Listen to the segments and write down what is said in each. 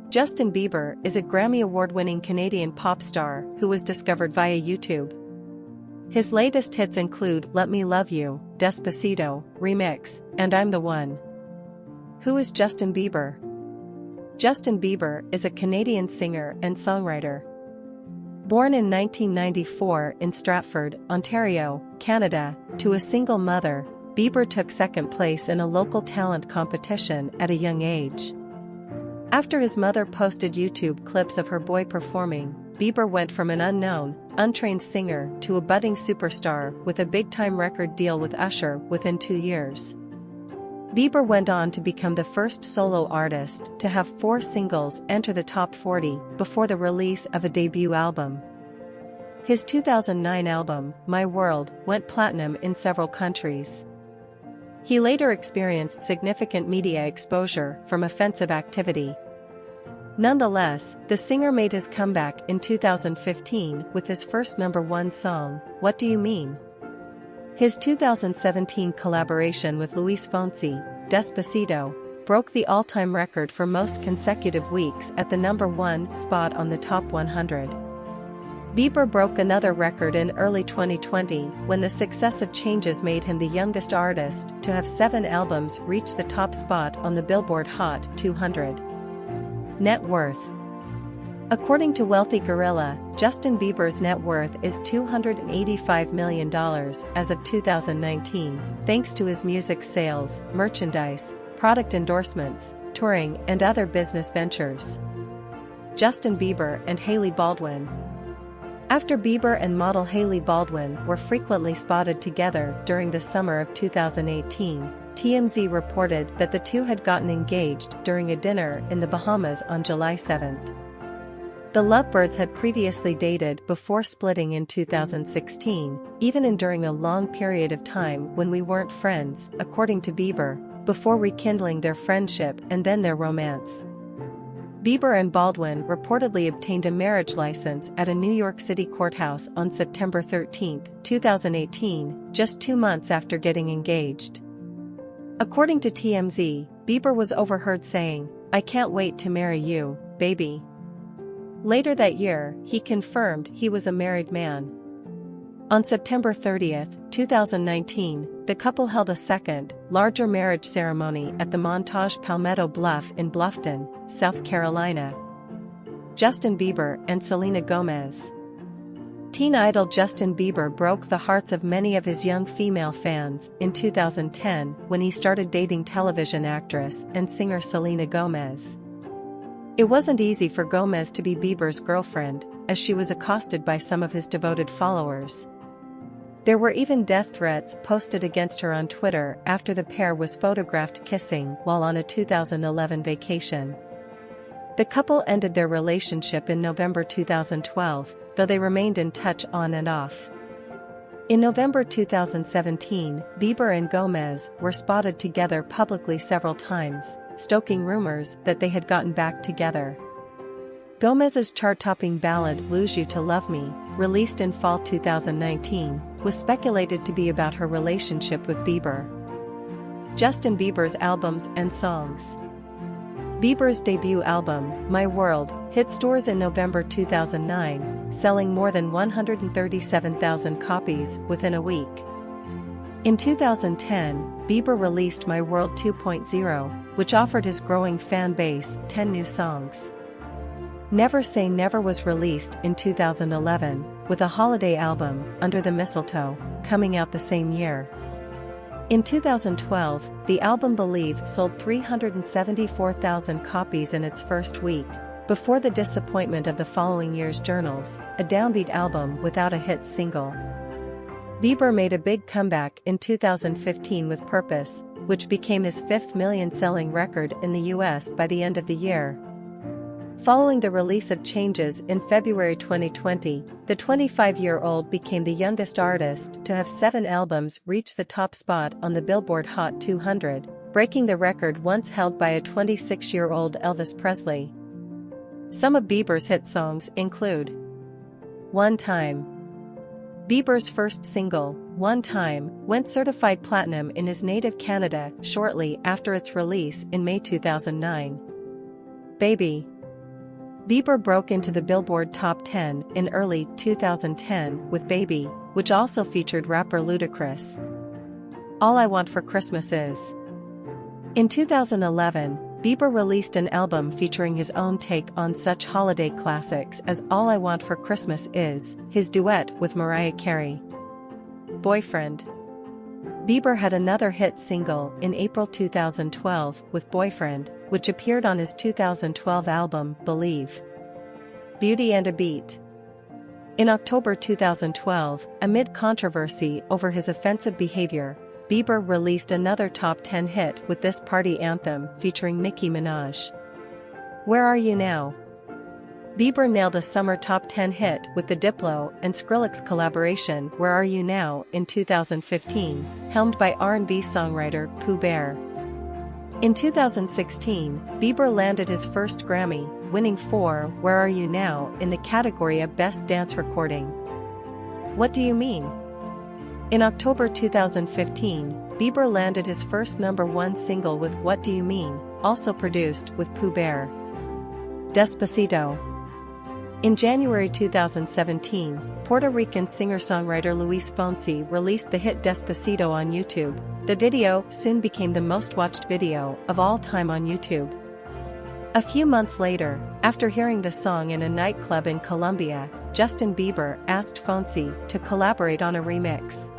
Justin Bieber is a Grammy Award-winning Canadian pop star who was discovered via YouTube. His latest hits include Let Me Love You, Despacito, Remix, and I'm the One. Who is Justin Bieber? Justin Bieber is a Canadian singer and songwriter. Born in 1994 in Stratford, Ontario, Canada, to a single mother, Bieber took second place in a local talent competition at a young age. After his mother posted YouTube clips of her boy performing, Bieber went from an unknown, untrained singer to a budding superstar with a big-time record deal with Usher within 2 years. Bieber went on to become the first solo artist to have 4 singles enter the top 40 before the release of a debut album. His 2009 album, My World, went platinum in several countries. He later experienced significant media exposure from offensive activity. Nonetheless, the singer made his comeback in 2015 with his first #1 song, What Do You Mean? His 2017 collaboration with Luis Fonsi, Despacito, broke the all-time record for most consecutive weeks at the #1 spot on the Top 100. Bieber broke another record in early 2020 when the successive changes made him the youngest artist to have 7 albums reach the top spot on the Billboard Hot 200. Net worth. According to Wealthy Gorilla, Justin Bieber's net worth is $285 million as of 2019, thanks to his music sales, merchandise, product endorsements, touring, and other business ventures. Justin Bieber and Hailey Baldwin. After Bieber and model Hailey Baldwin were frequently spotted together during the summer of 2018, TMZ reported that the two had gotten engaged during a dinner in the Bahamas on July 7. The lovebirds had previously dated before splitting in 2016, even during a long period of time when we weren't friends, according to Bieber, before rekindling their friendship and then their romance. Bieber and Baldwin reportedly obtained a marriage license at a New York City courthouse on September 13, 2018, just 2 months after getting engaged. According to TMZ, Bieber was overheard saying, "I can't wait to marry you, baby." Later that year, he confirmed he was a married man. On September 30, 2019, the couple held a second, larger marriage ceremony at the Montage Palmetto Bluff in Bluffton, South Carolina. Justin Bieber and Selena Gomez. Teen idol Justin Bieber broke the hearts of many of his young female fans in 2010 when he started dating television actress and singer Selena Gomez. It wasn't easy for Gomez to be Bieber's girlfriend, as she was accosted by some of his devoted followers. There were even death threats posted against her on Twitter after the pair was photographed kissing while on a 2011 vacation. The couple ended their relationship in November 2012, though they remained in touch on and off. In November 2017, Bieber and Gomez were spotted together publicly several times, stoking rumors that they had gotten back together. Gomez's chart-topping ballad Lose You to Love Me, released in fall 2019, was speculated to be about her relationship with Bieber. Justin Bieber's albums and songs. Bieber's debut album, My World, hit stores in November 2009, selling more than 137,000 copies within a week. In 2010, Bieber released My World 2.0, which offered his growing fan base 10 new songs. Never Say Never was released in 2011, with a holiday album, Under the Mistletoe, coming out the same year. In 2012, the album Believe sold 374,000 copies in its first week, before the disappointment of the following year's journals, a downbeat album without a hit single. Bieber made a big comeback in 2015 with Purpose, which became his 5th million-selling record in the US by the end of the year. Following the release of Changes in February 2020, the 25-year-old became the youngest artist to have 7 albums reach the top spot on the Billboard Hot 200, breaking the record once held by a 26-year-old Elvis Presley. Some of Bieber's hit songs include One Time. Bieber's first single, One Time, went certified platinum in his native Canada shortly after its release in May 2009. Baby. Bieber broke into the Billboard Top 10 in early 2010 with Baby, which also featured rapper Ludacris. All I Want for Christmas Is. In 2011, Bieber released an album featuring his own take on such holiday classics as All I Want for Christmas Is, his duet with Mariah Carey. Boyfriend. Bieber had another hit single in April 2012 with Boyfriend, which appeared on his 2012 album, Believe. Beauty and a Beat. In October 2012, amid controversy over his offensive behavior, Bieber released another top 10 hit with this party anthem featuring Nicki Minaj. Where Are You Now? Bieber nailed a summer top 10 hit with the Diplo and Skrillex collaboration Where Are You Now in 2015, helmed by R&B songwriter Pooh Bear. In 2016, Bieber landed his first Grammy, winning for Where Are You Now in the category of Best Dance Recording. What Do You Mean? In October 2015, Bieber landed his first #1 single with What Do You Mean, also produced with Pooh Bear. Despacito. In January 2017, Puerto Rican singer-songwriter Luis Fonsi released the hit Despacito on YouTube. The video soon became the most-watched video of all time on YouTube. A few months later, after hearing the song in a nightclub in Colombia, Justin Bieber asked Fonsi to collaborate on a remix.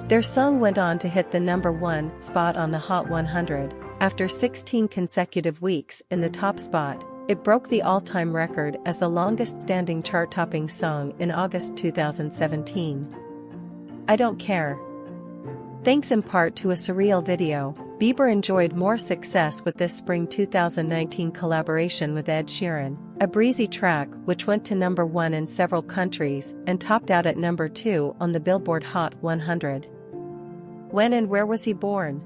Their song went on to hit the #1 spot on the Hot 100. After 16 consecutive weeks in the top spot, it broke the all-time record as the longest-standing chart-topping song in August 2017. I Don't Care. Thanks in part to a surreal video, Bieber enjoyed more success with this spring 2019 collaboration with Ed Sheeran, a breezy track which went to #1 in several countries and topped out at #2 on the Billboard Hot 100. When and where was he born?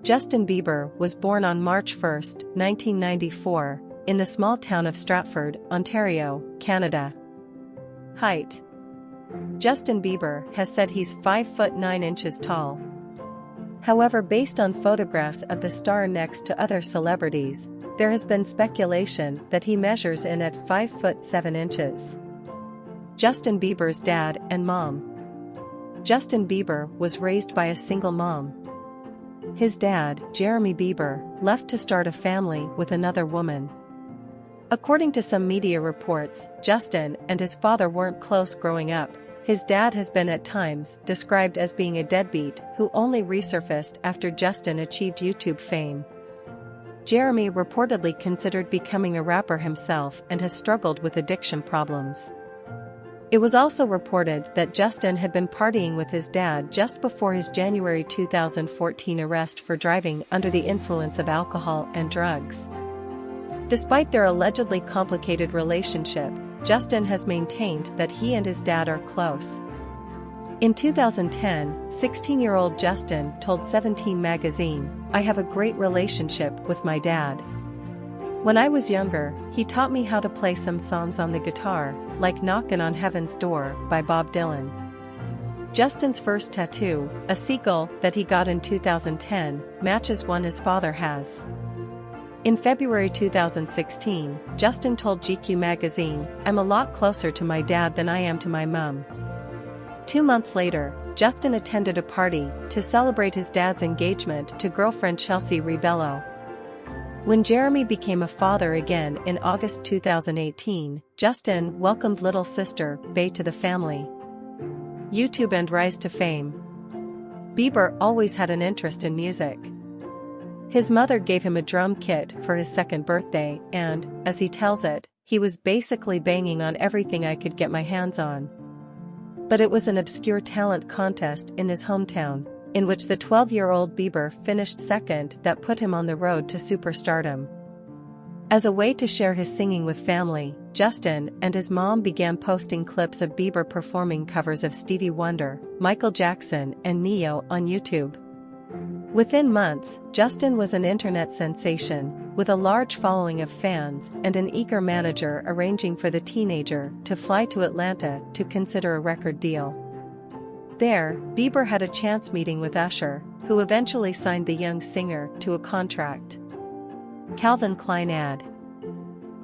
Justin Bieber was born on March 1, 1994, in the small town of Stratford, Ontario, Canada. Height. Justin Bieber has said he's 5 foot 9 inches tall. However, based on photographs of the star next to other celebrities, there has been speculation that he measures in at 5 foot 7 inches. Justin Bieber's dad and mom. Justin Bieber was raised by a single mom. His dad, Jeremy Bieber, left to start a family with another woman. According to some media reports, Justin and his father weren't close growing up. His dad has been at times described as being a deadbeat who only resurfaced after Justin achieved YouTube fame. Jeremy reportedly considered becoming a rapper himself and has struggled with addiction problems. It was also reported that Justin had been partying with his dad just before his January 2014 arrest for driving under the influence of alcohol and drugs. Despite their allegedly complicated relationship, Justin has maintained that he and his dad are close. In 2010, 16-year-old Justin told 17 magazine, "I have a great relationship with my dad. When I was younger, he taught me how to play some songs on the guitar, like Knockin' on Heaven's Door by Bob Dylan." Justin's first tattoo, a seagull that he got in 2010, matches one his father has. In February 2016, Justin told GQ magazine, "I'm a lot closer to my dad than I am to my mum." 2 months later, Justin attended a party to celebrate his dad's engagement to girlfriend Chelsea Rebello. When Jeremy became a father again in August 2018, Justin welcomed little sister, Bey, to the family. YouTube and rise to fame. Bieber always had an interest in music. His mother gave him a drum kit for his 2nd birthday and, as he tells it, he was basically banging on everything I could get my hands on. But it was an obscure talent contest in his hometown, in which the 12-year-old Bieber finished second that put him on the road to superstardom. As a way to share his singing with family, Justin and his mom began posting clips of Bieber performing covers of Stevie Wonder, Michael Jackson and Ne-Yo on YouTube. Within months, Justin was an internet sensation, with a large following of fans and an eager manager arranging for the teenager to fly to Atlanta to consider a record deal. There, Bieber had a chance meeting with Usher, who eventually signed the young singer to a contract. Calvin Klein ad.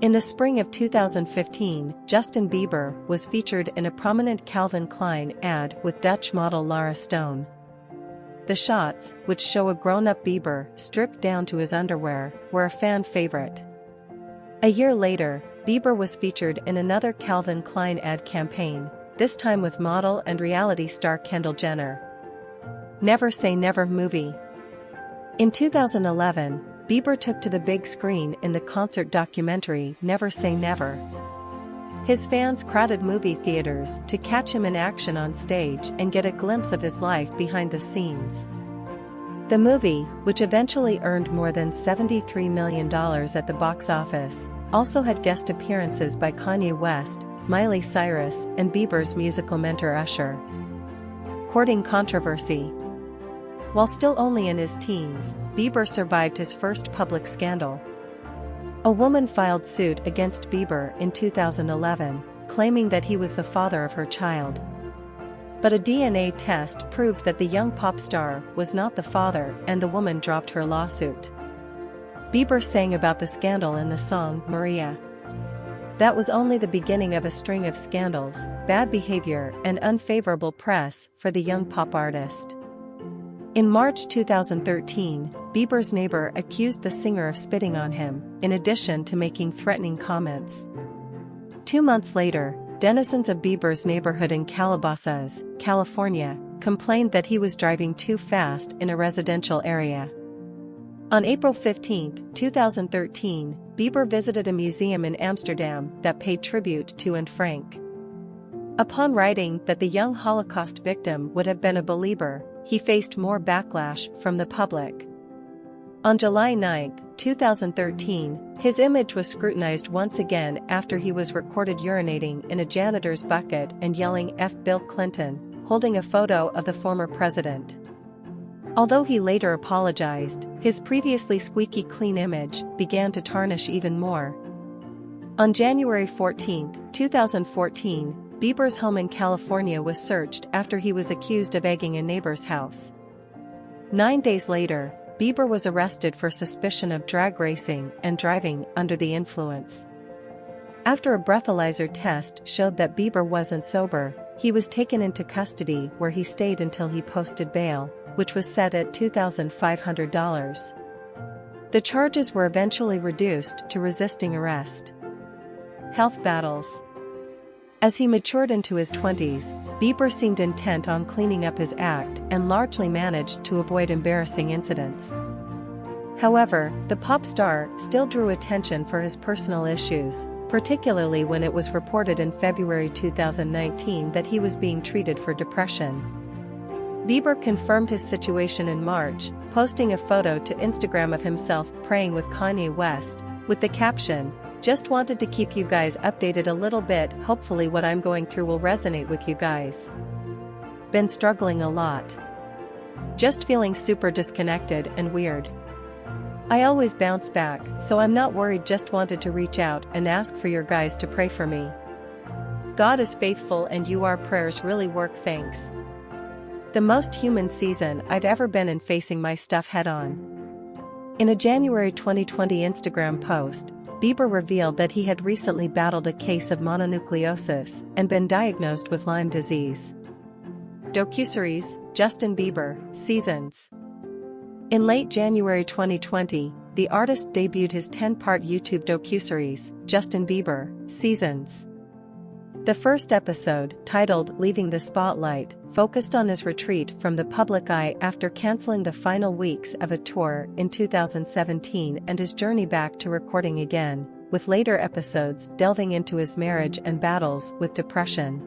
In the spring of 2015, Justin Bieber was featured in a prominent Calvin Klein ad with Dutch model Lara Stone. The shots, which show a grown-up Bieber stripped down to his underwear, were a fan favorite. A year later, Bieber was featured in another Calvin Klein ad campaign, this time with model and reality star Kendall Jenner. Never Say Never movie. In 2011, Bieber took to the big screen in the concert documentary Never Say Never. His fans crowded movie theaters to catch him in action on stage and get a glimpse of his life behind the scenes. The movie, which eventually earned more than $73 million at the box office, also had guest appearances by Kanye West, Miley Cyrus, and Bieber's musical mentor Usher. Courting controversy. While still only in his teens, Bieber survived his first public scandal. A woman filed suit against Bieber in 2011, claiming that he was the father of her child. But a DNA test proved that the young pop star was not the father, and the woman dropped her lawsuit. Bieber sang about the scandal in the song Maria. That was only the beginning of a string of scandals, bad behavior, and unfavorable press for the young pop artist. In March 2013, Bieber's neighbor accused the singer of spitting on him, in addition to making threatening comments. 2 months later, denizens of Bieber's neighborhood in Calabasas, California, complained that he was driving too fast in a residential area. On April 15, 2013, Bieber visited a museum in Amsterdam that paid tribute to Anne Frank. Upon writing that the young Holocaust victim would have been a believer, he faced more backlash from the public. On July 9, 2013, his image was scrutinized once again after he was recorded urinating in a janitor's bucket and yelling "F Bill Clinton," holding a photo of the former president. Although he later apologized, his previously squeaky clean image began to tarnish even more. On January 14, 2014, Bieber's home in California was searched after he was accused of egging a neighbor's house. 9 days later, Bieber was arrested for suspicion of drag racing and driving under the influence. After a breathalyzer test showed that Bieber wasn't sober, he was taken into custody where he stayed until he posted bail, which was set at $2,500. The charges were eventually reduced to resisting arrest. Health battles. As he matured into his 20s, Bieber seemed intent on cleaning up his act and largely managed to avoid embarrassing incidents. However, the pop star still drew attention for his personal issues, particularly when it was reported in February 2019 that he was being treated for depression. Bieber confirmed his situation in March, posting a photo to Instagram of himself praying with Kanye West, with the caption, "Just wanted to keep you guys updated a little bit, hopefully what I'm going through will resonate with you guys. Been struggling a lot. Just feeling super disconnected and weird. I always bounce back, so I'm not worried, just wanted to reach out and ask for your guys to pray for me. God is faithful and your prayers really work, thanks. The most human season I've ever been in, facing my stuff head on." In a January 2020 Instagram post, Bieber revealed that he had recently battled a case of mononucleosis and been diagnosed with Lyme disease. Docuseries, Justin Bieber, Seasons. In late January 2020, the artist debuted his 10-part YouTube docuseries, Justin Bieber, Seasons. The first episode, titled Leaving the Spotlight, focused on his retreat from the public eye after canceling the final weeks of a tour in 2017 and his journey back to recording again, with later episodes delving into his marriage and battles with depression.